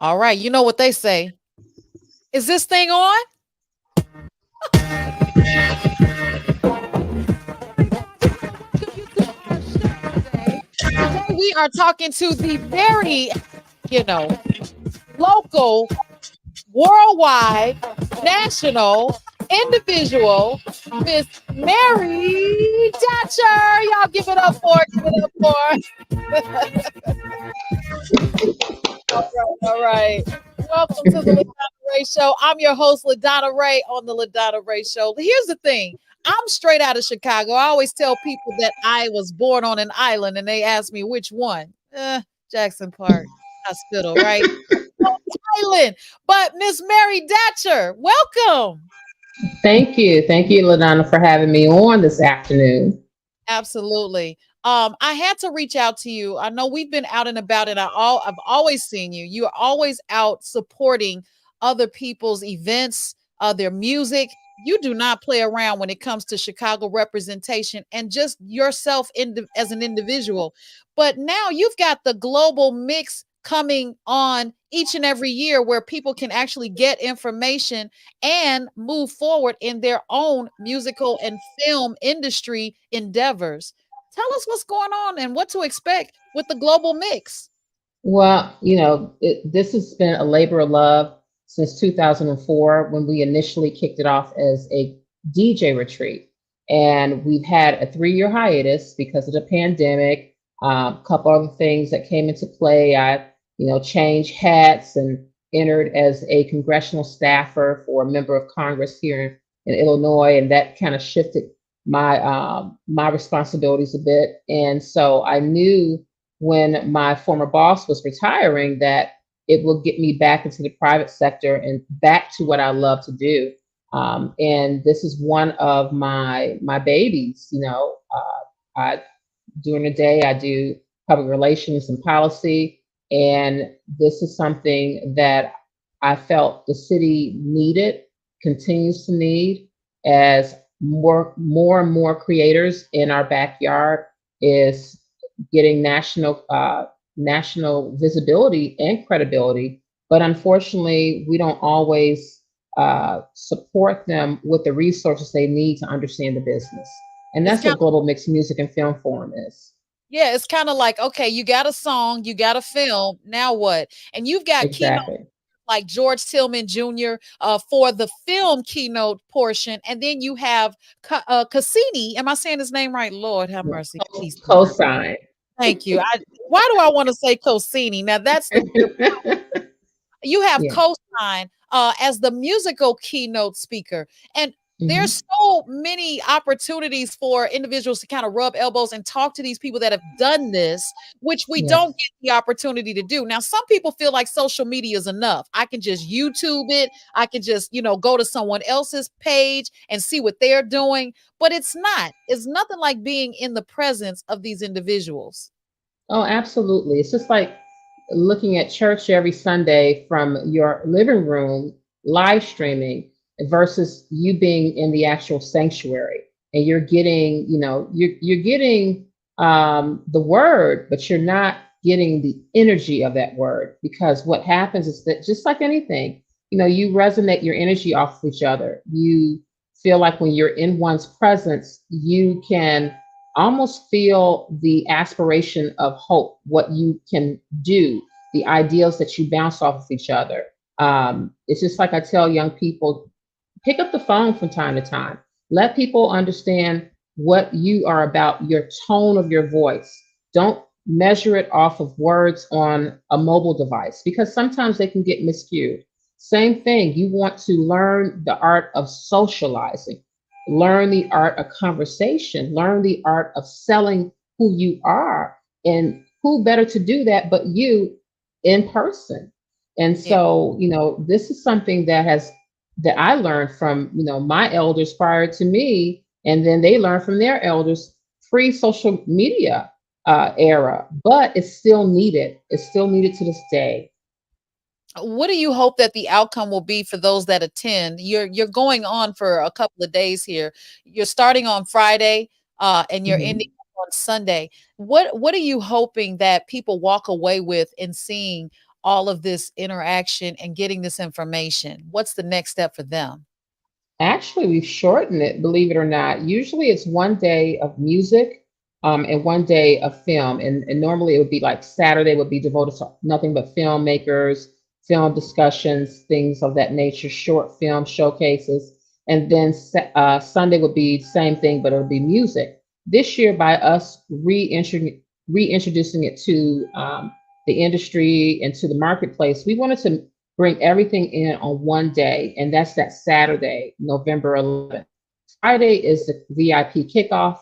All right. You know what they say. Is this thing on? Today we are talking to the very, you know, local, worldwide, national, individual, Miss Mary Datcher. Y'all give it up for, give it up for. All right. Welcome to the LaDonna Raeh Show. I'm your host, LaDonna Raeh, on the LaDonna Raeh Show. Here's the thing. I'm straight out of Chicago. I always tell people that I was born on an island, and they ask me which one. Jackson Park Hospital, right? Island. But Miss Mary Datcher, welcome. Thank you. Thank you, LaDonna, for having me on this afternoon. Absolutely. I had to reach out to you. I know we've been out and about, and I've always seen you. You are always out supporting other people's events, their music. You do not play around when it comes to Chicago representation and just yourself as an individual. But now you've got the global mix coming on each and every year where people can actually get information and move forward in their own musical and film industry endeavors. Tell us what's going on and what to expect with the global mix. Well, this has been a labor of love since 2004 when we initially kicked it off as a DJ retreat. And we've had a 3-year hiatus because of the pandemic, a couple other things that came into play. I, changed hats and entered as a congressional staffer for a member of Congress here in Illinois, and that kind of shifted my responsibilities a bit. And so I knew when my former boss was retiring that it will get me back into the private sector and back to what I love to do. And this is one of my babies. I during the day I do public relations and policy, and this is something that I felt the city needed, continues to need, as more and more creators in our backyard is getting national visibility and credibility. But unfortunately, we don't always support them with the resources they need to understand the business. And It's that's kind what of Global Mixed Music and Film Forum is. yeah, it's kind of like, okay, you got a song, you got a film, now what? And you've got keynote Exactly. like George Tillman Jr. For the film keynote portion, and then you have Cassini. Am I saying his name right? Lord have mercy, please. Cosign. Thank you. Why do I want to say Cosini? Now that's the you have Yeah. Cosign as the musical keynote speaker. And Mhm. there's so many opportunities for individuals to kind of rub elbows and talk to these people that have done this, which we don't Yes. get the opportunity to do. Now, some people feel like social media is enough. I can just YouTube it. I can just, go to someone else's page and see what they're doing. But it's not. It's nothing like being in the presence of these individuals. Oh, absolutely. It's just like looking at church every Sunday from your living room, live streaming, versus you being in the actual sanctuary. And you're getting, you're getting the word, but you're not getting the energy of that word. Because what happens is that just like anything, you resonate your energy off of each other. You feel like when you're in one's presence, you can almost feel the aspiration of hope, what you can do, the ideals that you bounce off of each other. It's just like I tell young people, pick up the phone from time to time. Let people understand what you are about, your tone of your voice. Don't measure it off of words on a mobile device because sometimes they can get miscued. Same thing, you want to learn the art of socializing, learn the art of conversation, learn the art of selling who you are. And who better to do that but you in person? And Yeah. so, this is something that I learned from, my elders prior to me, and then they learned from their elders pre-social media era, but it's still needed. It's still needed to this day. What do you hope that the outcome will be for those that attend? You're going on for a couple of days here. You're starting on Friday, and you're ending Mhm. on Sunday. What are you hoping that people walk away with in seeing all of this interaction and getting this information? What's the next step for them? Actually, we've shortened it, believe it or not. Usually it's one day of music, and one day of film. And normally it would be like Saturday would be devoted to nothing but filmmakers, film discussions, things of that nature, short film showcases. And then Sunday would be same thing, but it would be music. This year, by us reintroducing it to the industry and to the marketplace, we wanted to bring everything in on one day, and that's that Saturday, November 11th. Friday is the VIP kickoff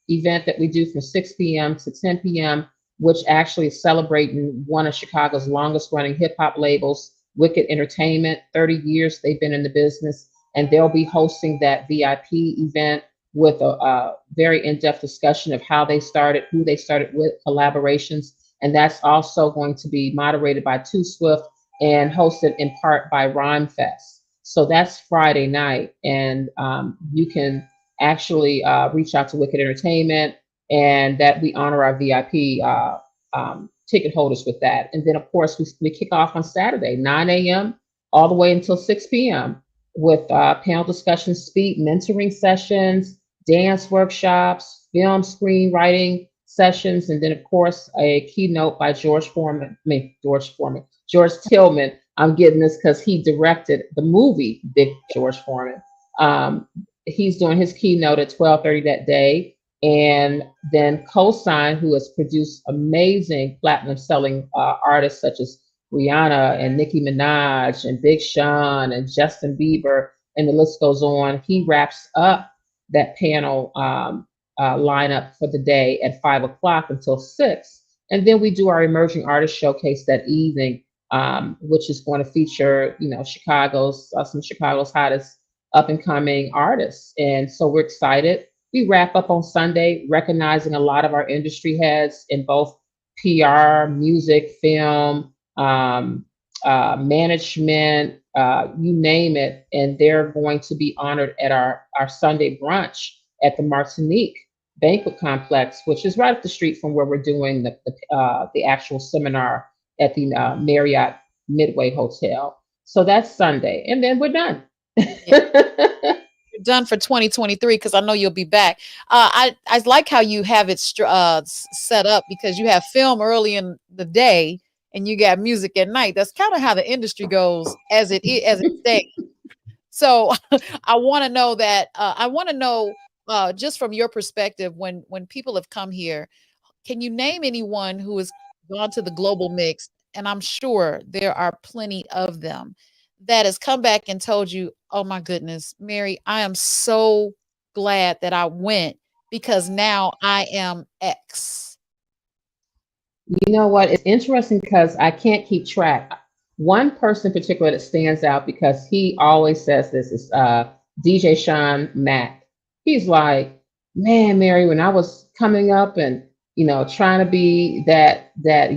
event that we do from 6 p.m. to 10 p.m., which actually is celebrating one of Chicago's longest running hip hop labels, Wicked Entertainment. 30 years they've been in the business, and they'll be hosting that VIP event with a very in-depth discussion of how they started, who they started with, collaborations, and that's also going to be moderated by Too Swift and hosted in part by Rhymefest. So that's Friday night, and you can actually reach out to Wicked Entertainment, and that we honor our VIP ticket holders with that. And then, of course, we kick off on Saturday, 9 a.m. all the way until 6 p.m. with panel discussions, speed mentoring sessions, dance workshops, film screenwriting sessions, and then, of course, a keynote by George Tillman. I'm getting this because he directed the movie Big George Foreman. He's doing his keynote at 12:30 that day. And then Cosign, who has produced amazing platinum selling artists such as Rihanna and Nicki Minaj and Big Sean and Justin Bieber, and the list goes on. He wraps up that panel lineup for the day at 5 o'clock until 6. And then we do our emerging artist showcase that evening, which is going to feature, some Chicago's hottest up and coming artists. And so we're excited. We wrap up on Sunday, recognizing a lot of our industry heads in both PR, music, film, management, you name it. And they're going to be honored at our Sunday brunch at the Martinique Banquet Complex, which is right up the street from where we're doing the actual seminar at the Marriott Midway Hotel. So that's Sunday, and then we're done. You're done for 2023 because I know you'll be back. I like how you have it set up because you have film early in the day and you got music at night. That's kind of how the industry goes as it stays. So I want to know that. I want to know just from your perspective when people have come here, can you name anyone who has gone to the Global Mix? And I'm sure there are plenty of them that has come back and told you, oh my goodness, Mary, I am so glad that I went because now I am X. You know what? It's interesting because I can't keep track. One person in particular that stands out because he always says this is DJ Sean Mack. He's like, man, Mary, when I was coming up and trying to be that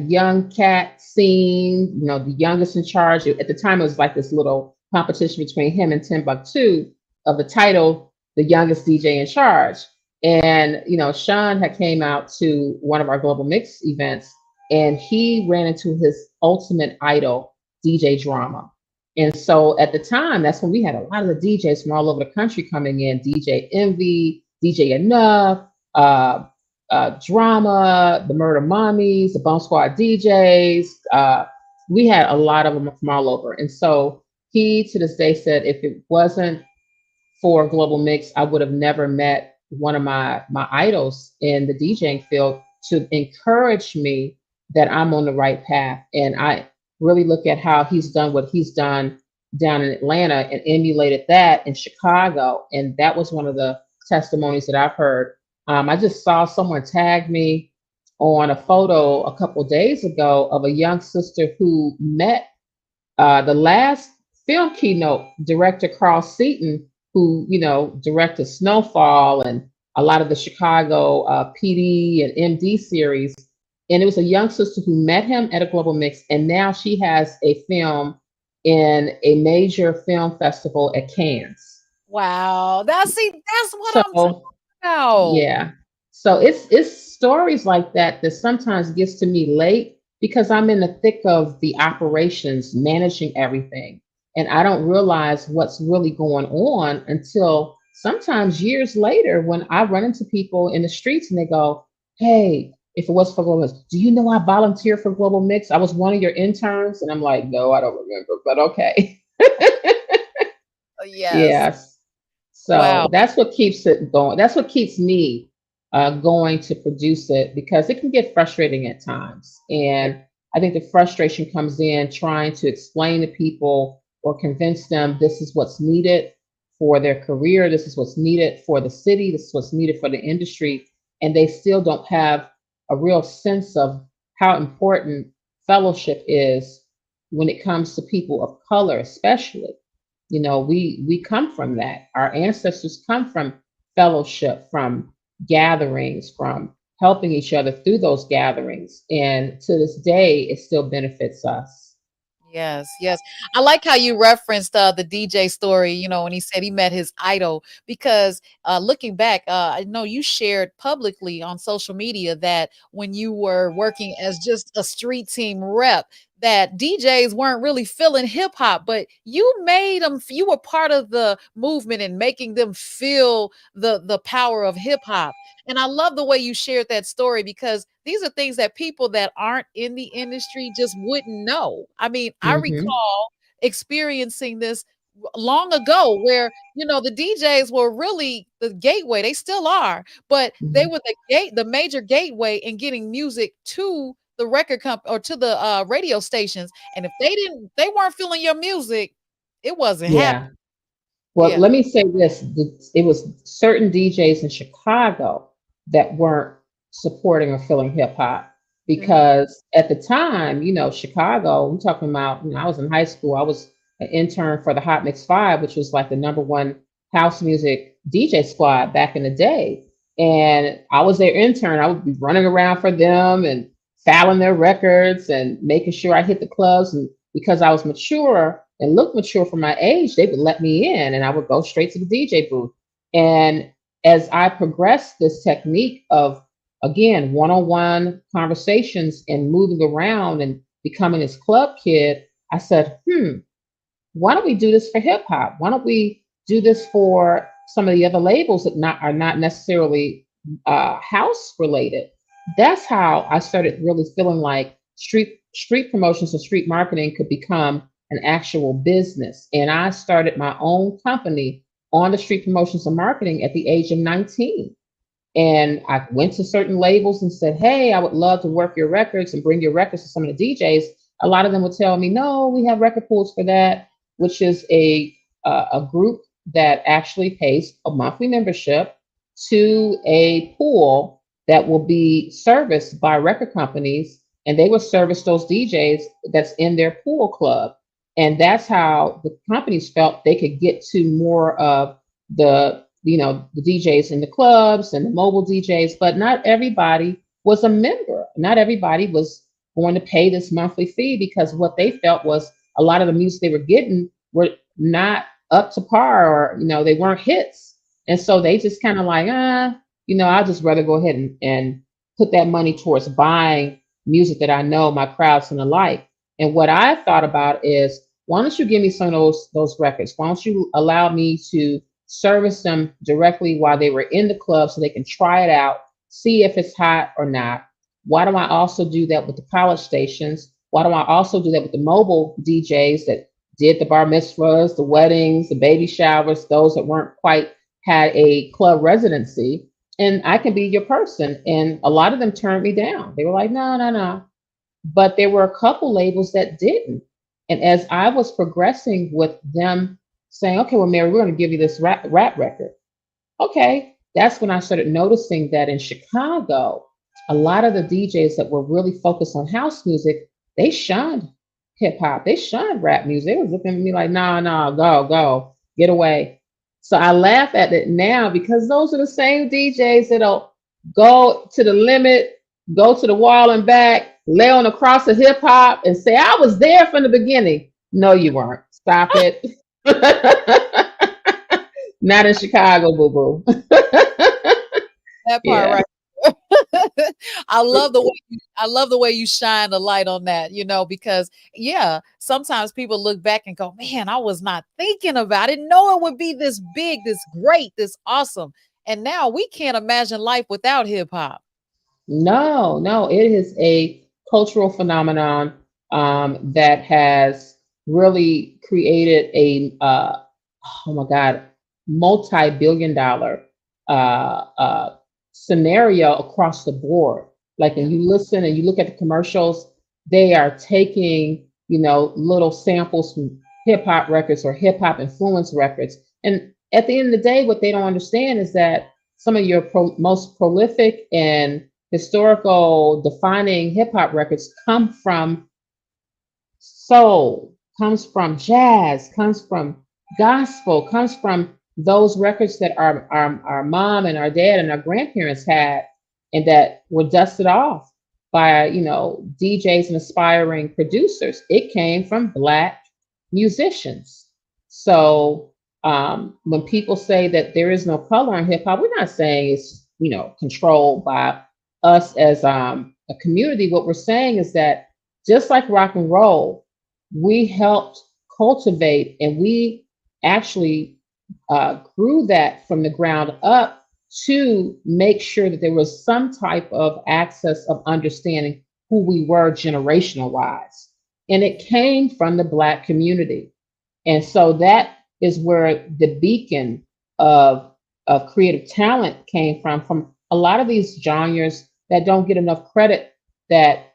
young cat scene, the youngest in charge. At the time, it was like this little competition between him and Timbuktu of the title, the youngest DJ in charge. And Sean had came out to one of our Global Mix events, and he ran into his ultimate idol, DJ Drama. And so at the time, that's when we had a lot of the DJs from all over the country coming in: DJ Envy, DJ Enough, Drama, the Murder Mommies, the Bone Squad DJs. We had a lot of them from all over. And so he, to this day, said, if it wasn't for Global Mix, I would have never met one of my idols in the DJing field to encourage me that I'm on the right path. And I really look at how he's done what he's done down in Atlanta and emulated that in Chicago. And that was one of the testimonies that I've heard. I just saw someone tag me on a photo a couple of days ago of a young sister who met the last film keynote director, Carl Seaton, who directed Snowfall and a lot of the Chicago PD and MD series. And it was a young sister who met him at a Global Mix, and now she has a film in a major film festival at Cannes. Wow, that's what I'm talking about. Yeah. So it's stories like that that sometimes gets to me late because I'm in the thick of the operations, managing everything. And I don't realize what's really going on until sometimes years later when I run into people in the streets and they go, "Hey, if it was for Global Mix, do you know I volunteered for Global Mix? I was one of your interns." And I'm like, "No, I don't remember, but okay." Yes. Yes. Wow. So that's what keeps it going. That's what keeps me going to produce it because it can get frustrating at times. Yeah. And I think the frustration comes in trying to explain to people or convince them this is what's needed for their career, this is what's needed for the city, this is what's needed for the industry. And they still don't have a real sense of how important fellowship is when it comes to people of color, especially. We come from that. Our ancestors come from fellowship, from gatherings, from helping each other through those gatherings. And to this day, it still benefits us. Yes, yes. I like how you referenced the DJ story, when he said he met his idol, because looking back, I know you shared publicly on social media that when you were working as just a street team rep, that DJs weren't really feeling hip hop, but you made them, you were part of the movement and making them feel the power of hip hop. And I love the way you shared that story because these are things that people that aren't in the industry just wouldn't know. I mean, I Hmm. recall experiencing this long ago where, the DJs were really the gateway. They still are, but they Hmm. were the major gateway in getting music to the record company or to the radio stations. And if they weren't feeling your music, it wasn't Yeah. happening. Well, Yeah. let me say this. It was certain DJs in Chicago that weren't supporting or feeling hip hop Mhm. because at the time, Chicago, I'm talking about, I was in high school. I was an intern for the Hot Mix 5, which was like the number one house music DJ squad back in the day. And I was their intern. I would be running around for them and filing their records and making sure I hit the clubs. And because I was mature and looked mature for my age, they would let me in and I would go straight to the DJ booth. And as I progressed this technique of, again, one on one conversations and moving around and becoming this club kid, I said, why don't we do this for hip hop? Why don't we do this for some of the other labels that are not necessarily house related? That's how I started really feeling like street promotions and street marketing could become an actual business. And I started my own company on the street promotions and marketing at the age of 19. And I went to certain labels and said, "Hey, I would love to work your records and bring your records to some of the DJs." A lot of them would tell me, "No, we have record pools for that," which is a group that actually pays a monthly membership to a pool that will be serviced by record companies, and they will service those DJs that's in their pool club. And that's how the companies felt they could get to more of the DJs in the clubs and the mobile DJs, but not everybody was a member. Not everybody was going to pay this monthly fee because what they felt was a lot of the music they were getting were not up to par, or they weren't hits. And so they just kind of like, I'll just rather go ahead and put that money towards buying music that I know my crowd's gonna like. And what I thought about is, why don't you give me some of those records? Why don't you allow me to service them directly while they were in the club so they can try it out, see if it's hot or not? Why don't I also do that with the college stations? Why don't I also do that with the mobile DJs that did the bar mitzvahs, the weddings, the baby showers, those that weren't quite had a club residency? And I can be your person. And a lot of them turned me down. They were like, no, no, no. But there were a couple labels that didn't. And as I was progressing with them saying, "Okay, well, Mary, we're going to give you this rap record." Okay, that's when I started noticing that in Chicago, a lot of the DJs that were really focused on house music, they shunned hip hop. They shunned rap music. They was looking at me like, "No, no, go, go, get away." So I laugh at it now because those are the same DJs that'll go to the limit, go to the wall and back, lay on the cross of hip hop and say, "I was there from the beginning." No, you weren't. Stop it. Not in Chicago, boo boo. That part Yeah. right. I love the way you shine the light on that, because yeah, sometimes people look back and go, "Man, I was not thinking about it. I didn't know it would be this big, this great, this awesome." And now we can't imagine life without hip hop. No, no, it is a cultural phenomenon that has really created oh my God, multi-billion-dollar scenario across the board. Like, Yeah. when you listen and you look at the commercials, they are taking, little samples from hip hop records or hip hop influence records. And at the end of the day, what they don't understand is that some of your most prolific and historical defining hip hop records come from soul, comes from jazz, comes from gospel, comes from those records that our mom and our dad and our grandparents had and that were dusted off by, DJs and aspiring producers. It came from Black musicians. So when people say that there is no color in hip hop, we're not saying it's, controlled by us as a community. What we're saying is that just like rock and roll, we helped cultivate and we actually grew that from the ground up to make sure that there was some type of access of understanding who we were generational wise. And it came from the Black community. And so that is where the beacon of creative talent came from a lot of these genres that don't get enough credit that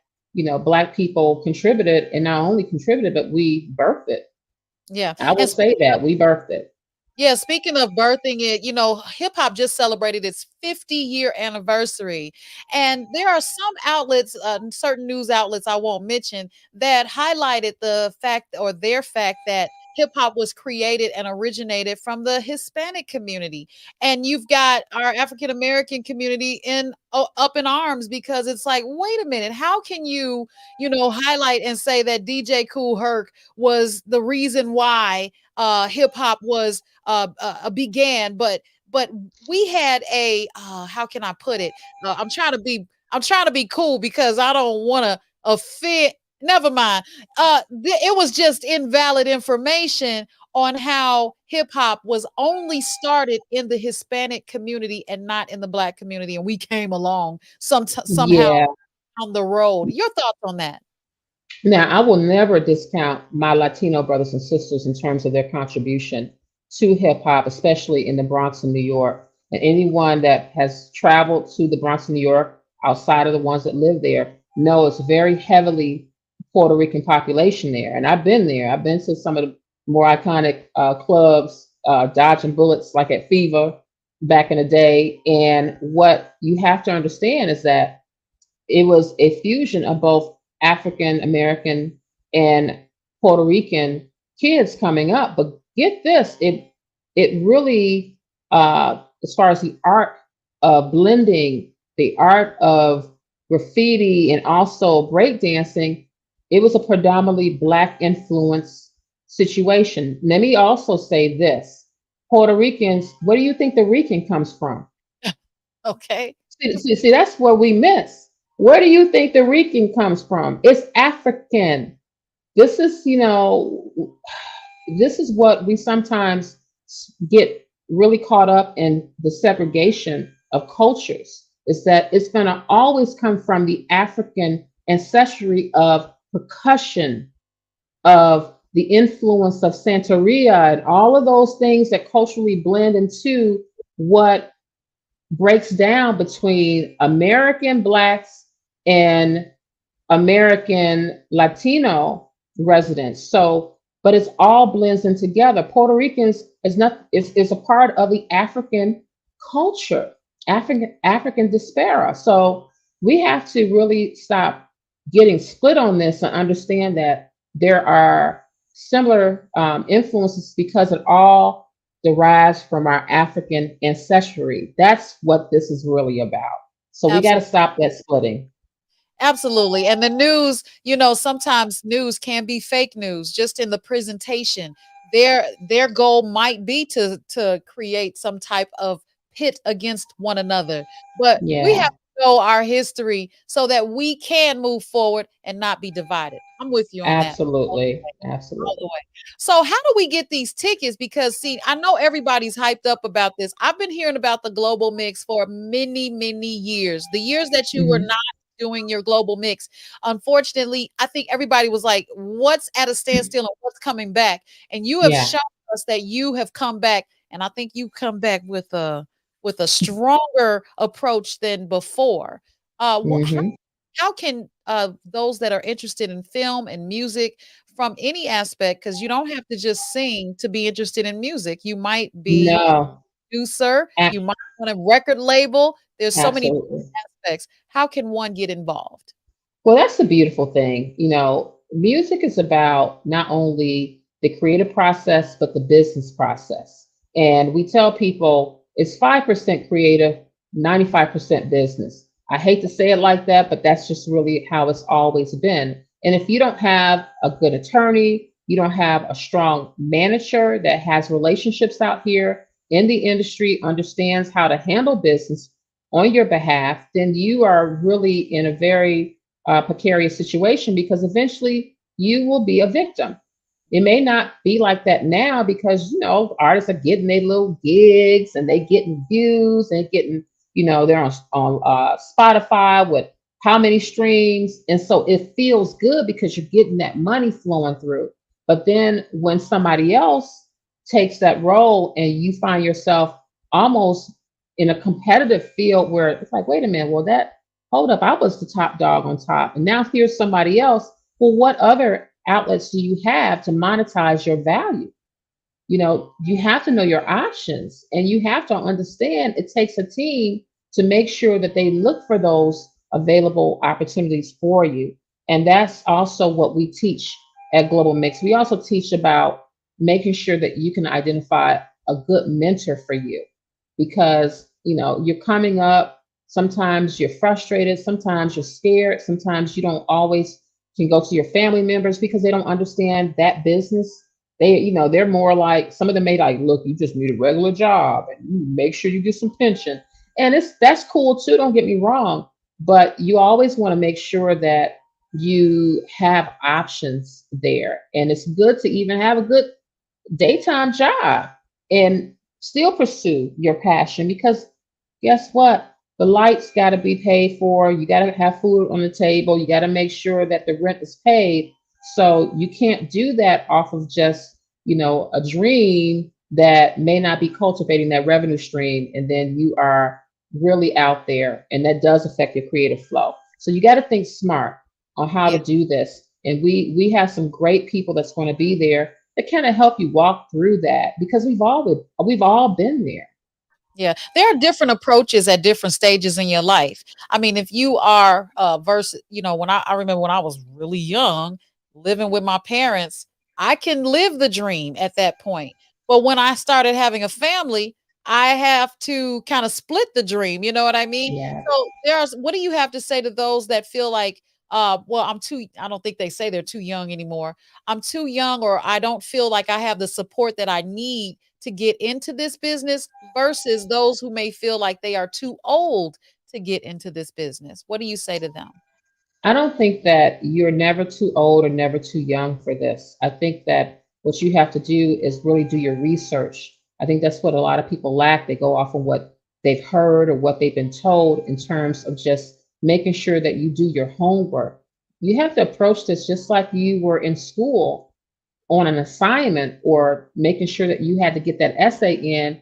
Black people contributed, and not only contributed, but we birthed it. Yeah. I will And say speaking that we birthed it. Yeah, speaking of birthing it, hip hop just celebrated its 50-year anniversary. And there are some outlets, certain news outlets I won't mention, that highlighted the fact or their fact that hip hop was created and originated from the Hispanic community. And you've got our African American community up in arms because it's like, wait a minute, how can highlight and say that DJ Kool Herc was the reason why hip hop was began, but we had a how can I put it? I'm trying to be cool because I don't want to offend. Never mind. It was just invalid information on how hip hop was only started in the Hispanic community and not in the Black community, and we came along somehow Yeah. on the road. Your thoughts on that? Now, I will never discount my Latino brothers and sisters in terms of their contribution to hip hop, especially in the Bronx and New York. And anyone that has traveled to the Bronx and New York outside of the ones that live there know it's very heavily Puerto Rican population there. And I've been there. I've been to some of the more iconic clubs, dodging bullets like at Fever back in the day. And what you have to understand is that it was a fusion of both African American and Puerto Rican kids coming up. But get this, it really, as far as the art of blending, the art of graffiti, and also breakdancing, it was a predominantly Black influence situation. Let me also say this: Puerto Ricans, where do you think the Rican comes from? Okay. See, that's where we miss. Where do you think the Rican comes from? It's African. This is, this is what we sometimes get really caught up in the segregation of cultures. Is that it's going to always come from the African ancestry of percussion, of the influence of Santeria, and all of those things that culturally blend into what breaks down between American Blacks and American Latino residents. So, but it's all blends in together. Puerto Ricans is a part of the African culture, African diaspora. So we have to really stop getting split on this and understand that there are similar influences because it all derives from our African ancestry. That's what this is really about. So we got to Absolutely. stop that splitting. Absolutely. And the news, sometimes news can be fake news just in the presentation. Their goal might be to create some type of pit against one another. But we Yeah. have know our history so that we can move forward and not be divided. I'm with you on that. Absolutely. All the Absolutely. way. So how do we get these tickets? Because see, I know everybody's hyped up about this. I've been hearing about the global mix for many, many years. The years that you were Mhm. not doing your global mix, unfortunately, I think everybody was like, "What's at a standstill and what's coming back?" And you have Yeah. shown us that you have come back, and I think you come back with a stronger approach than before. Mhm. How can those that are interested in film and music from any aspect, because you don't have to just sing to be interested in music. You might be a No. producer, A- you might want a record label. There's so many Absolutely. aspects. How can one get involved? Well, that's the beautiful thing. Music is about not only the creative process, but the business process. And we tell people it's 5% creative, 95% business. I hate to say it like that, but that's just really how it's always been. And if you don't have a good attorney, you don't have a strong manager that has relationships out here in the industry, understands how to handle business on your behalf, then you are really in a very precarious situation because eventually you will be a victim. It may not be like that now because artists are getting their little gigs and they getting views and getting they're on Spotify with how many streams, and so it feels good because you're getting that money flowing through. But then when somebody else takes that role and you find yourself almost in a competitive field where it's like, wait a minute, well that hold up, I was the top dog on top. And now here's somebody else. Well, what other outlets do you have to monetize your value? You have to know your options and you have to understand it takes a team to make sure that they look for those available opportunities for you. And that's also what we teach at Global Mix. We also teach about making sure that you can identify a good mentor for you because, you're coming up. Sometimes you're frustrated. Sometimes you're scared. Sometimes you don't always can go to your family members because they don't understand that business. They're more like some of them may like, look, you just need a regular job and you make sure you get some pension. And that's cool too, don't get me wrong. But you always want to make sure that you have options there. And it's good to even have a good daytime job and still pursue your passion because guess what? The lights got to be paid for. You got to have food on the table. You got to make sure that the rent is paid. So you can't do that off of just, a dream that may not be cultivating that revenue stream. And then you are really out there and that does affect your creative flow. So you got to think smart on how to Yeah. do this. And we have some great people that's going to be there that kind of help you walk through that because we've all been there. Yeah, there are different approaches at different stages in your life. I mean, if you are versus, when I remember when I was really young, living with my parents, I can live the dream at that point. But when I started having a family, I have to kind of split the dream. You know what I mean? Yeah. So what do you have to say to those that feel like, well, I don't think they say they're too young anymore. I'm too young, or I don't feel like I have the support that I need to get into this business versus those who may feel like they are too old to get into this business. What do you say to them? I don't think that you're never too old or never too young for this. I think that what you have to do is really do your research. I think that's what a lot of people lack. They go off of what they've heard or what they've been told in terms of just making sure that you do your homework. You have to approach this just like you were in school on an assignment or making sure that you had to get that essay in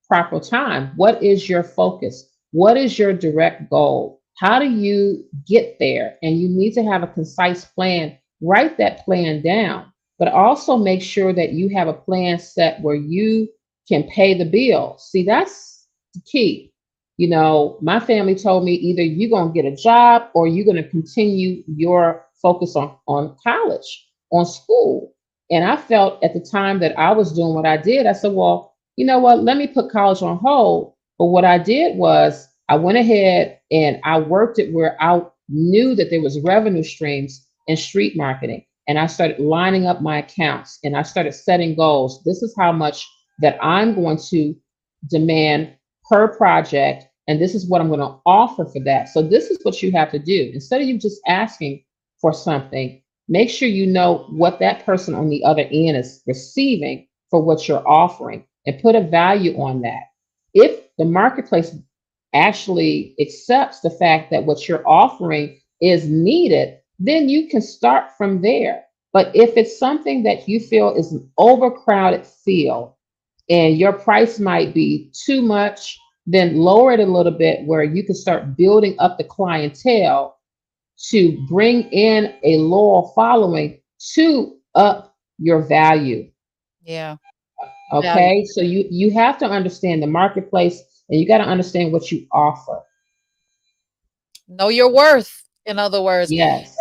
proper time. What is your focus? What is your direct goal? How do you get there? And you need to have a concise plan. Write that plan down, but also make sure that you have a plan set where you can pay the bill. See, that's the key. My family told me either you're going to get a job or you're going to continue your focus on college, on school. And I felt at the time that I was doing what I did, I said, well, you know what? Let me put college on hold. But what I did was I went ahead and I worked it where I knew that there was revenue streams in street marketing. And I started lining up my accounts and I started setting goals. This is how much that I'm going to demand per project. and this is what I'm going to offer for that. So this is what you have to do. Instead of you just asking for something, make sure you know what that person on the other end is receiving for what you're offering and put a value on that. If the marketplace actually accepts the fact that what you're offering is needed, then you can start from there. But if it's something that you feel is an overcrowded field and your price might be too much, then lower it a little bit where you can start building up the clientele to bring in a loyal following to up your value. Yeah. Value. Okay, so you have to understand the marketplace and you got to understand what you offer. Know your worth, in other words. Yes.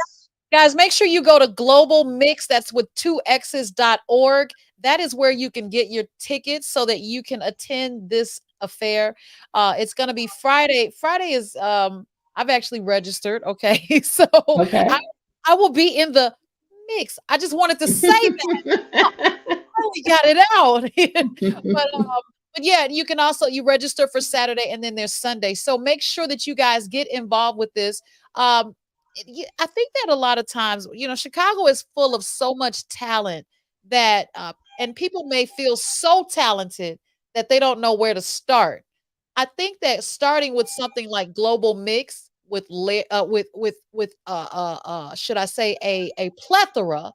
Guys, make sure you go to Global Mix, that's with 2x's.org. That is where you can get your tickets so that you can attend this affair. It's going to be Friday. Friday is I've actually registered, okay? So I Okay. I will be in the mix. I just wanted to say we got it out. But yeah, you can also you register for Saturday and then there's Sunday. So make sure that you guys get involved with this. I think that a lot of times, Chicago is full of so much talent that and people may feel so talented that they don't know where to start. I think that starting with something like Global Mix with should I say a plethora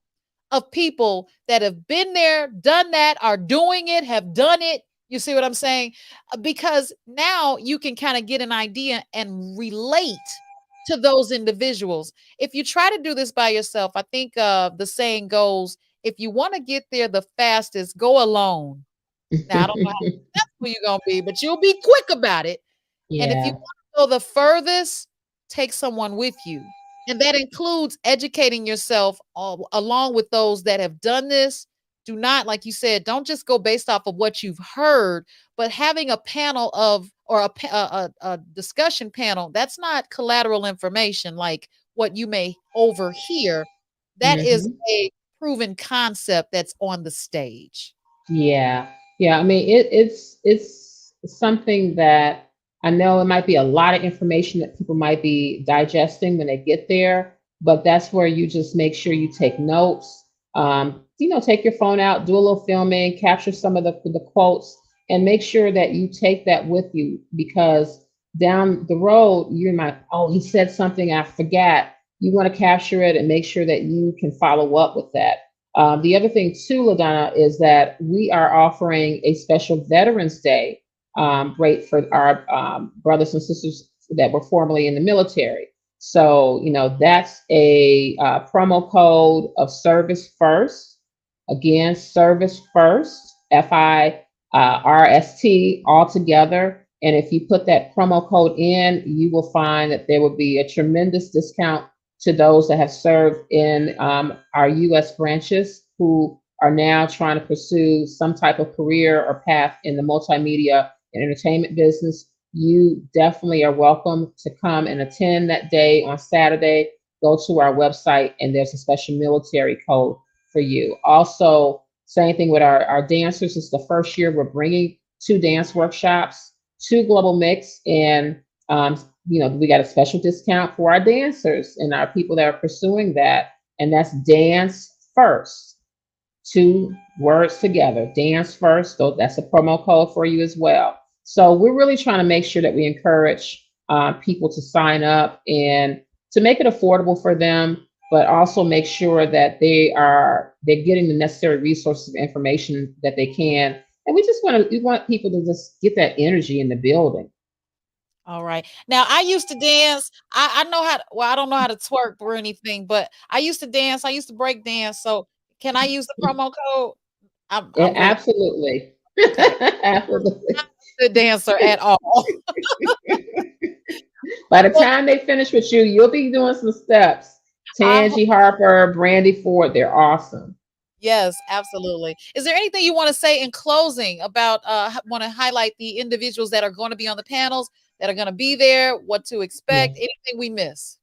of people that have been there, done that, are doing it, have done it. You see what I'm saying? Because now you can kind of get an idea and relate to those individuals. If you try to do this by yourself, I think the saying goes, if you want to get there the fastest, go alone. Now, I don't know how successful you're going to be, but you'll be quick about it. And if you Yeah. want to go the furthest, take someone with you. And that includes educating yourself along with those that have done this. Do not, like you said, don't just go based off of what you've heard, but having a panel of or a discussion panel, that's not collateral information like what you may overhear. That is Hmm. a proven concept that's on the stage. Yeah, yeah. I mean, it's something that I know it might be a lot of information that people might be digesting when they get there, but that's where you just make sure you take notes. Take your phone out, do a little filming, capture some of the quotes, and make sure that you take that with you because down the road you might, oh, he said something I forgot. You want to capture it and make sure that you can follow up with that. The other thing too, LaDonna, is that we are offering a special Veterans Day rate for our brothers and sisters that were formerly in the military. So, that's a promo code of service first. Again, service first, FIRST all together. And if you put that promo code in, you will find that there will be a tremendous discount to those that have served in our U.S. branches who are now trying to pursue some type of career or path in the multimedia and entertainment business. You definitely are welcome to come and attend that day on Saturday. Go to our website and there's a special military code for you. Also, same thing with our dancers. It's the first year we're bringing 2 dance workshops to Global Mix and we got a special discount for our dancers and our people that are pursuing that. And that's dance first. 2 words together, dance first. So that's a promo code for you as well. So we're really trying to make sure that we encourage people to sign up and to make it affordable for them, but also make sure that they're getting the necessary resources and information that they can. And we want people to just get that energy in the building. All right. Now I used to dance. I know how to, well, I don't know how to twerk or anything, but I used to dance. I used to break dance. So can I use the promo code? Yeah, I'm ready. absolutely. Okay. Absolutely. Not a good dancer at all. By the Well, time they finish with you, you'll be doing some steps. I hope Tangi Harper, Brandy Ford, they're awesome. yes, absolutely. Is there anything you want to say in closing about want to highlight the individuals that are going to be on the panels, that are going to be there, what to expect, Yes. anything we miss?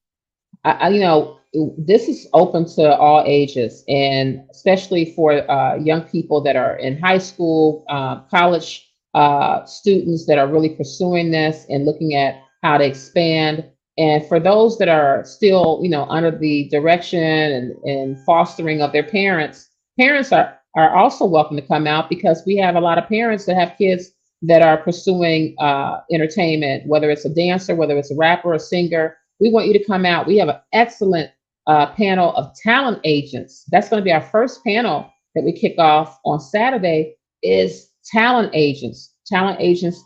This is open to all ages, and especially for young people that are in high school, college. students that are really pursuing this and looking at how to expand. And for those that are still, under the direction and fostering of their parents, parents are also welcome to come out, because we have a lot of parents that have kids that are pursuing entertainment, whether it's a dancer, whether it's a rapper, a singer. We want you to come out. We have an excellent panel of talent agents. That's going to be our first panel that we kick off on Saturday, is talent agents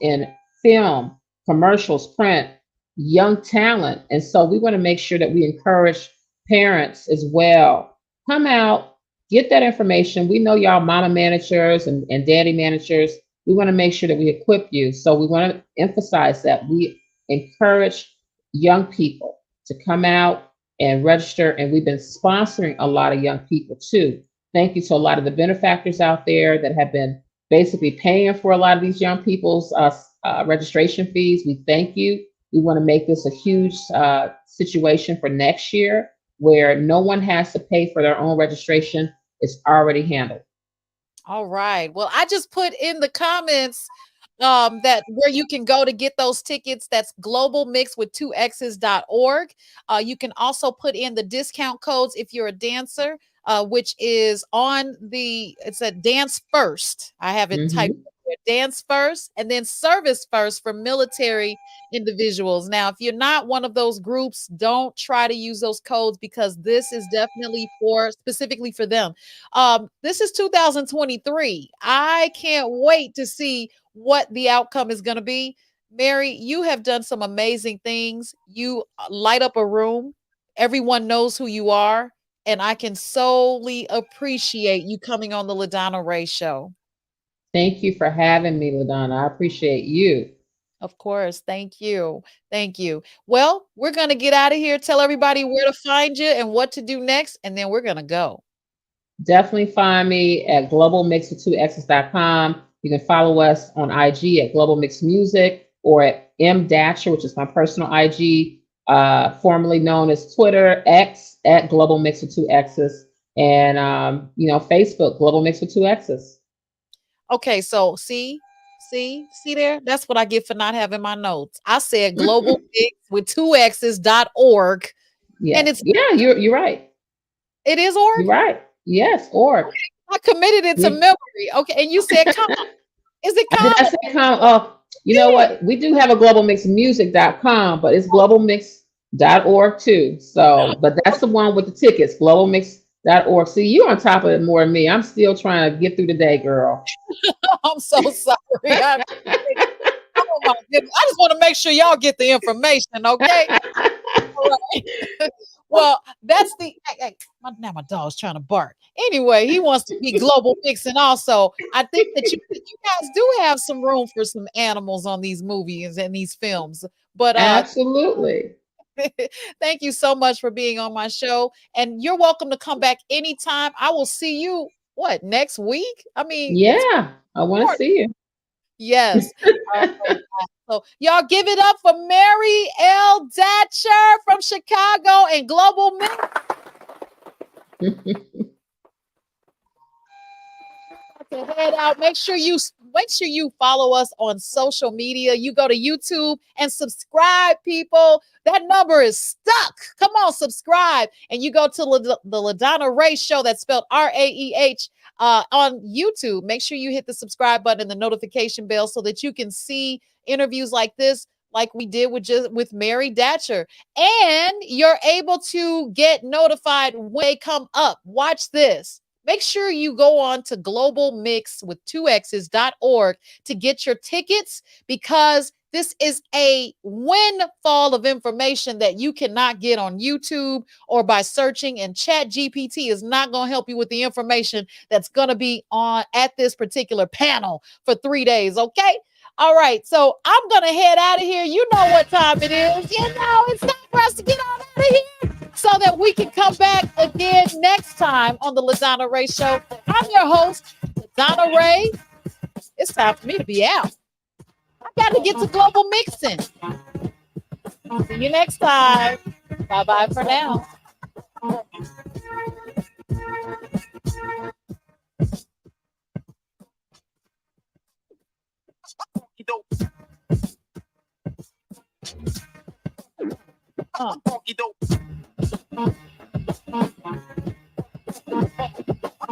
in film, commercials, print, young talent. And so we want to make sure that we encourage parents as well. Come out, get that information. We know y'all mama managers and daddy managers. We want to make sure that we equip you. So we want to emphasize that we encourage young people to come out and register. And we've been sponsoring a lot of young people too. Thank you to a lot of the benefactors out there that have been basically paying for a lot of these young people's registration fees. We thank you. We want to make this a huge situation for next year, where no one has to pay for their own registration. It's already handled. All right. Well, I just put in the comments that where you can go to get those tickets. That's globalmix with 2x's.org. You can also put in the discount codes if you're a dancer, which is it's a dance first. I have it typed there, dance first, and then service first for military individuals. Now, if you're not one of those groups, don't try to use those codes, because this is definitely specifically for them. This is 2023. I can't wait to see what the outcome is going to be. Mary, you have done some amazing things. You light up a room. Everyone knows who you are. And I can solely appreciate you coming on the LaDonna Raeh Show. Thank you for having me, LaDonna. I appreciate you. Of course. Thank you. Thank you. Well, we're going to get out of here. Tell everybody where to find you and what to do next, and then we're going to go. Definitely find me at globalmix2x's.com. You can follow us on IG at Global Mix Music, or at Datcher, which is my personal IG, formerly known as Twitter, X at Global Mix with 2x's, and Facebook, Global Mix with 2x's. Okay, so see there? That's what I get for not having my notes. I said Global Mix with 2x's.org. Yeah. And it's you're right. It is org? You're right. Yes, org. I committed it to memory. Okay, and you said com. Is it com? Did I say com? Oh, you know what? We do have a globalmixmusic.com, but it's globalmix.org too. So, but that's the one with the tickets, globalmix.org. See, you're on top of it more than me. I'm still trying to get through the day, girl. I'm so sorry. Oh my goodness. I just want to make sure y'all get the information, okay? All right. Well, that's now my dog's trying to bark. Anyway, he wants to be global mixing also. I think that you guys do have some room for some animals on these movies and these films. But absolutely. Thank you so much for being on my show. And you're welcome to come back anytime. I will see you next week? I mean, yeah, I want to see you. Yes. So y'all give it up for Mary L. Datcher from Chicago and Global Mix. To head out. Make sure you follow us on social media. You go to YouTube and subscribe, people. That number is stuck. Come on, subscribe. And you go to the LaDonna Raeh Show. That's spelled RAEH on YouTube. Make sure you hit the subscribe button and the notification bell so that you can see interviews like this, like we did with Mary Datcher. And you're able to get notified when they come up. Watch this. Make sure you go on to globalmix with 2x's.org to get your tickets, because this is a windfall of information that you cannot get on YouTube or by searching, and ChatGPT is not going to help you with the information that's going to be at this particular panel for 3 days. Okay. All right. So I'm going to head out of here. You know what time it is. It's time for us to get on out of here, so that we can come back again next time on the LaDonna Raeh Show. I'm your host, LaDonna Raeh. It's time for me to be out. I got to get to Global Mixxin. See you next time. Bye-bye for now.